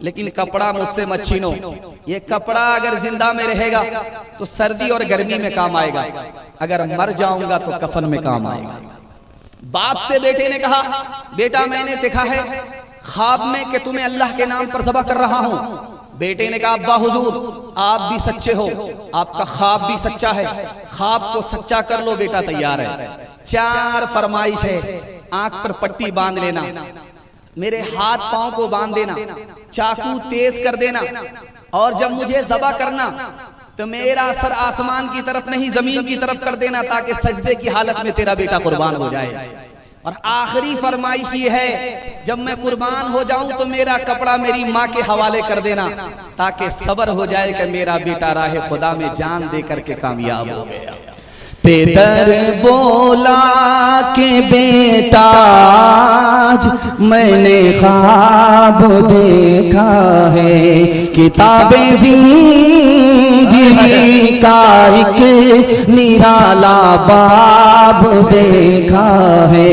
लेकिन कपड़ा मुझसे मत छीनो। ये कपड़ा अगर जिंदा में रहेगा तो सर्दी और गर्मी में काम आएगा, अगर मर जाऊंगा तो कफन में काम आएगा। बाप से बेटे ने कहा, बेटा मैंने देखा है ख्वाब में कि तुम्हें अल्लाह के नाम पर ज़बह कर रहा हूं। बेटे ने कहा, अब्बा हुजूर आप भी सच्चे हो, आपका ख्वाब भी सच्चा है, ख्वाब को सच्चा कर लो, बेटा तैयार है। 4 फरमाइश है, आंख पर पट्टी बांध लेना, मेरे हाथ पांव को बांध देना, चाकू तेज कर देना, और जब मुझे ज़बह करना तो मेरा सर आसमान की तरफ नहीं जमीन की तरफ कर देना, ताकि सजदे की हालत में तेरा बेटा कुर्बान हो जाए। और आखिरी फरमाइश ये है, जब मैं कुर्बान हो जाऊं तो मेरा कपड़ा मेरी माँ के हवाले कर देना, ताकि सब्र हो जाए कि मेरा बेटा राह खुदा में जान दे करके कामयाब हो गया। पेदर बोला के बेटा आज मैंने ख्वाब देखा है, किताबें जिंदगी का एक निराला बाब देखा है।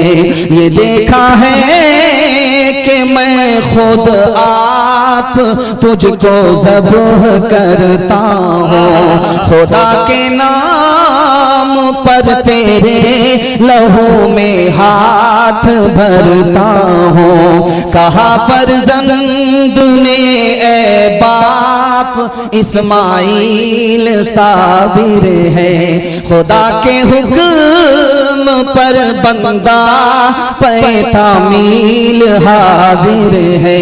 ये देखा है कि मैं खुद आप तुझको ज़ब्ह करता हूँ, खुदा के नाम पर तेरे लहू में हाथ भरता हूँ। कहा फर्जंद ने ए बाप इस्माइल साबिर है, खुदा के हुक्म पर बंदा पैता मील हाजिर है।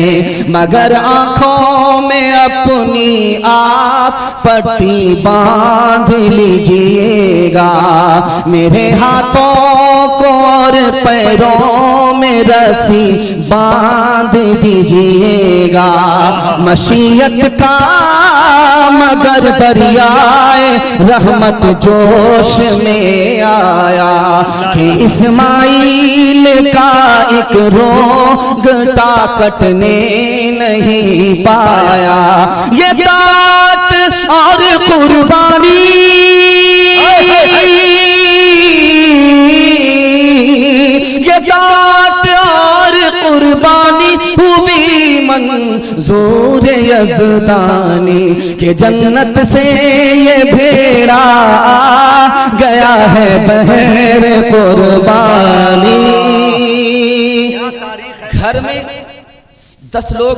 मगर आँखों में अपनी आप पट्टी बांध लीजिएगा, मेरे हाथों को और पैरों में रस्सी बांध दीजिएगा। मशीयत का मगर दरियाए रहमत जोश में आया, कि इस्माइल का एक रोग कटने नहीं पाया। ये दात और कुर्बानी, ये दात और कुर्बानी हुई मंजूर यज़दानी, के जन्नत से ये भेड़ा गया है बहर कुर्बानी। घर में 10 लोग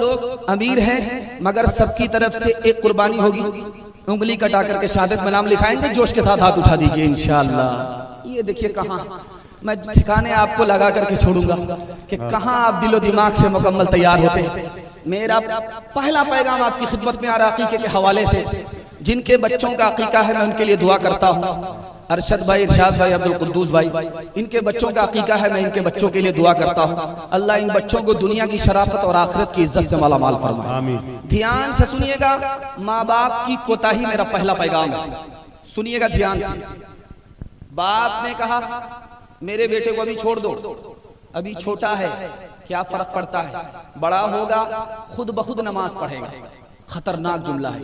अमीर हैं, मगर सबकी तरफ से एक कुर्बानी होगी, उंगली कटा करके शहादत में नाम लिखाएंगे, जोश के साथ हाथ उठा दीजिए इंशाअल्लाह। ये देखिए कहाँ मैं ठिकाने आपको लगा करके छोड़ूंगा कि कहाँ आप दिलो दिमाग से मुकम्मल तैयार होते हैं। मेरा पहला पैगाम आपकी खिदमत में आ रहा अकीके के हवाले से। जिनके बच्चों का अकीका है मैं उनके लिए दुआ करता हूँ। अरशद भाई, इरशाद भाई, अब्दुल कुद्दूस भाई, इनके बच्चों का अकीका है, मैं इनके बच्चों के लिए दुआ करता हूँ। अल्लाह इन बच्चों को दुनिया की शराफत और आखिरत की इज्जत से माला माल फरमाए। ध्यान से सुनिएगा, माँ बाप की कोताही मेरा पहला पैगाम है, सुनिएगा ध्यान से। बाप ने कहा मेरे बेटे को अभी छोड़ दो, अभी छोटा है, क्या फर्क पड़ता है, बड़ा होगा खुद ब खुद नमाज पढ़ेगा। खतरनाक जुमला है,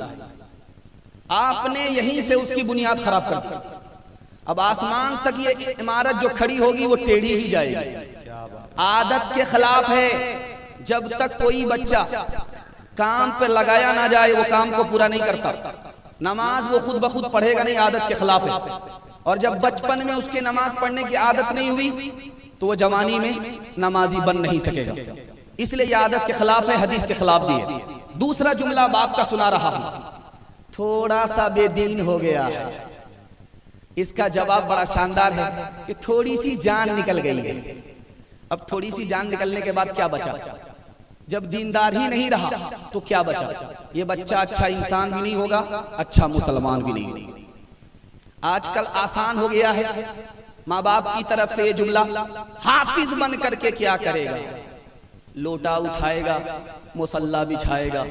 आपने यहीं से उसकी बुनियाद खराब कर दी। अब आसमान तक ये इमारत जो खड़ी होगी वो टेढ़ी ही जाएगी। आदत के खिलाफ है, जब तक कोई बच्चा काम पर लगाया ना जाए वो काम को पूरा नहीं करता। नमाज वो खुद ब खुद पढ़ेगा नहीं, आदत के खिलाफ है। और जब बचपन में उसके नमाज पढ़ने की आदत नहीं हुई तो वो जवानी में नमाजी बन नहीं सकेगा। इसलिए ये आदत के खिलाफ है, हदीस के खिलाफ भी है। दूसरा जुमला बाप का सुना रहा हूं, थोड़ा सा बेदीन हो गया है। इसका जवाब बड़ा शानदार है कि थोड़ी सी जान निकल गई है। अब थोड़ी सी जान निकलने के बाद क्या बचा? जब दीनदार ही नहीं रहा तो क्या बचा? ये बच्चा अच्छा इंसान भी नहीं होगा, अच्छा मुसलमान भी नहीं होगा। आजकल आसान हो गया है, माँ बाप की तरफ से ये जुमला, हाफिज बन करके क्या करेगा? लोटा उठाएगा, मुसल्ला बिछाएगा,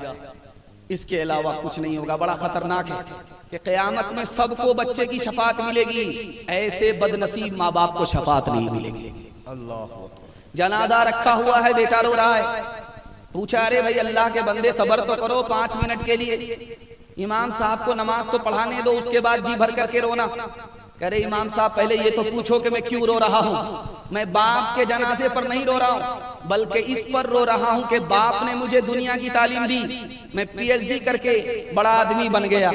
इसके अलावा कुछ नहीं होगा। बड़ा खतरनाक है कि क़यामत में सबको बच्चे की शफात मिलेगी, ऐसे बदनसीब माँ बाप को शफात नहीं मिलेगी। जनाजा रखा हुआ है, बेटा रो रहा है, पूछा अरे भाई अल्लाह के बंदे सब्र तो करो 5 मिनट के लिए, इमाम साहब को नमाज तो पढ़ाने दो, उसके बाद जी भर करके रोना। कह रहे इमाम साहब पहले ये तो पूछो कि मैं क्यों रो रहा हूँ। मैं बाप के जनाजे पर नहीं रो रहा हूँ, बल्कि इस पर रो रहा हूँ कि बाप ने मुझे दुनिया की तालीम दी, मैं PhD करके बड़ा आदमी बन गया,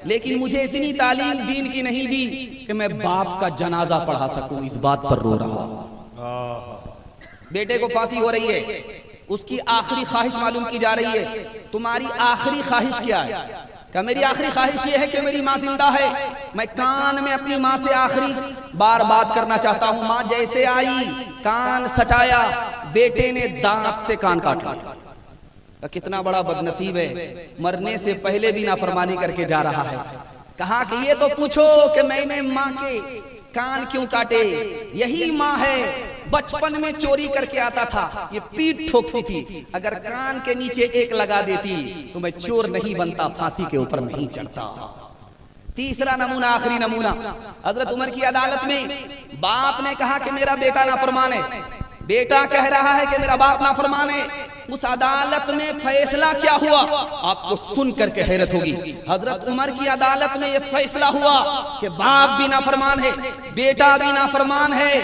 लेकिन मुझे इतनी तालीम दीन की नहीं दी कि मैं बाप का जनाजा पढ़ा सकूं। इस बात पर रो रहा हूँ। बेटे को फांसी हो रही है, उसकी आखिरी ख्वाहिश मालूम की जा रही है, तुम्हारी आखिरी ख्वाहिश क्या है? क्या मेरी आखिरी ख्वाहिश ये है कि मेरी माँ जिंदा है, मैं कान में अपनी माँ से आखिरी बार बात करना चाहता हूँ। माँ जैसे आई, कान सटाया, बेटे ने दांत से कान काट लिया। कितना बड़ा बदनसीब है, मरने से पहले भी नाफरमानी करके जा रहा है। कहा कि ये तो पूछो कि मैंने माँ के कान क्यों काटे, यही माँ है, बचपन में चोरी करके आता था, ये पीठ ठोकती थी, अगर कान के नीचे एक लगा देती तो मैं चोर नहीं बनता, फांसी के ऊपर नहीं चढ़ता। तीसरा नमूना, आखिरी नमूना, हजरत उमर की अदालत में बाप ने कहा कि मेरा बेटा नाफरमान है, बेटा कह रहा है कि मेरा बाप नाफरमान है। उस अदालत में फैसला क्या हुआ आपको सुन करके हैरत होगी। हजरत उमर की अदालत में यह फैसला हुआ कि बाप भी नाफरमान है, बेटा भी नाफरमान है,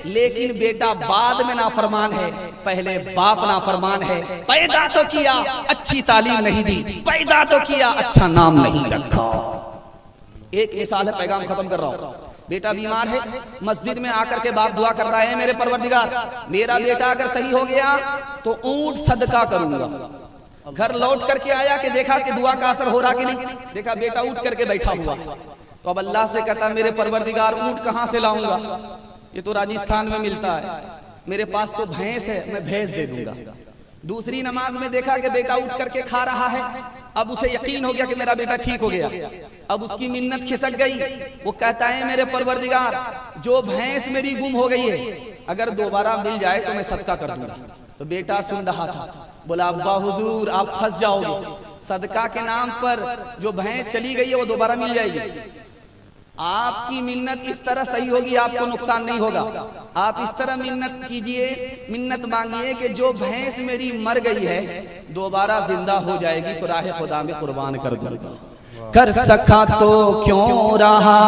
लेकिन बेटा बाद में नाफरमान है, पहले बाप नाफरमान है। पैदा तो किया, अच्छी तालीम नहीं दी, पैदा तो किया, अच्छा नाम नहीं रखा। एक मिसाल है, पैगाम खत्म कर रहा हूं। बेटा बीमार है, मस्जिद में आकर के बाप दुआ कर रहा है, मेरे परवरदिगार मेरा बेटा अगर सही हो गया तो ऊंट सदका करूंगा। घर लौट करके आया कि देखा कि दुआ का असर हो रहा कि नहीं, देखा बेटा उठ करके बैठा हुआ। तो अब अल्लाह से कहता मेरे परवरदिगार ऊंट कहां से लाऊंगा, ये तो राजस्थान में मिलता है, मेरे पास तो भैंस है, मैं भैंस दे दूंगा। दूसरी नमाज में देखा कि बेटा उठ करके खा रहा है, अब उसे यकीन हो गया कि मेरा बेटा ठीक हो गया, अब उसकी मिन्नत खिसक गई। वो कहता है मेरे परवरदिगार जो भैंस मेरी गुम हो गई है अगर दोबारा मिल जाए तो मैं सदका कर दूंगा। तो बेटा सुन रहा था, बोला अब्बा हुजूर आप फंस जाओगे, सदका के नाम पर जो भैंस चली गई है वो दोबारा मिल जाएगी। आपकी मिन्नत इस तरह सही होगी, आपको नुकसान नहीं होगा। आप इस तरह मिन्नत कीजिए, मिन्नत मांगिए कि जो भैंस मेरी मर गई है दोबारा जिंदा हो जाएगी तो राह खुदा में कुर्बान कर दूंगा। कर सका तो क्यों रहा,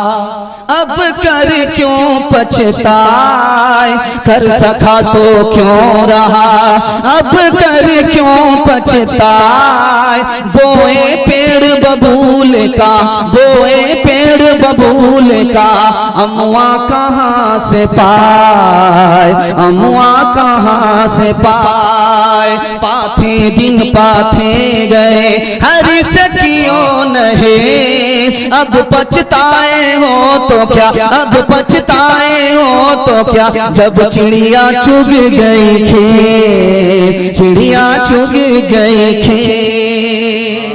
अब कर क्यों पछताए, कर सका तो क्यों रहा, अब कर क्यों पछताए। बोए पेड़ बबूल का, बोए पेड़ बबूल का, अमुआ कहाँ से पाए, अमुआ कहाँ से पाए। पाथे दिन पाथे गए हर सखियों नहीं, अब पछताए हो तो क्या, अब पछताए हो तो क्या। जब चिड़िया चुग गई खेत, चिड़िया चुग गई खेत।